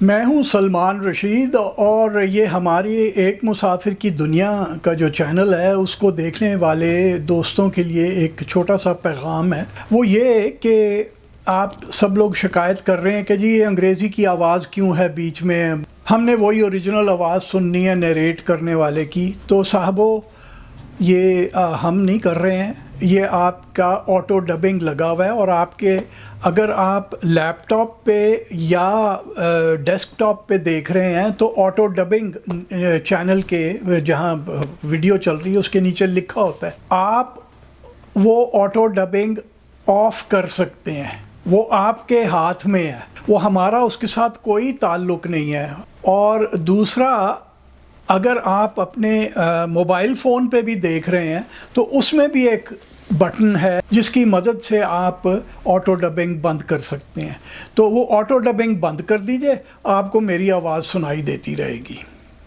میں ہوں سلمان رشید، اور یہ ہماری ایک مسافر کی دنیا کا جو چینل ہے اس کو دیکھنے والے دوستوں کے لیے ایک چھوٹا سا پیغام ہے۔ وہ یہ کہ آپ سب لوگ شکایت کر رہے ہیں کہ جی یہ انگریزی کی آواز کیوں ہے بیچ میں، ہم نے وہی اوریجنل آواز سننی ہے نیریٹ کرنے والے کی۔ تو صاحبو، یہ ہم نہیں کر رہے ہیں، یہ آپ کا آٹو ڈبنگ لگا ہوا ہے، اور آپ کے اگر آپ لیپ ٹاپ پہ یا ڈیسک ٹاپ پہ دیکھ رہے ہیں تو آٹو ڈبنگ چینل کے جہاں ویڈیو چل رہی ہے اس کے نیچے لکھا ہوتا ہے، آپ وہ آٹو ڈبنگ آف کر سکتے ہیں، وہ آپ کے ہاتھ میں ہے، وہ ہمارا اس کے ساتھ کوئی تعلق نہیں ہے۔ اور دوسرا، اگر آپ اپنے موبائل فون پہ بھی دیکھ رہے ہیں تو اس میں بھی ایک بٹن ہے جس کی مدد سے آپ آٹو ڈبنگ بند کر سکتے ہیں۔ تو وہ آٹو ڈبنگ بند کر دیجئے، آپ کو میری آواز سنائی دیتی رہے گی۔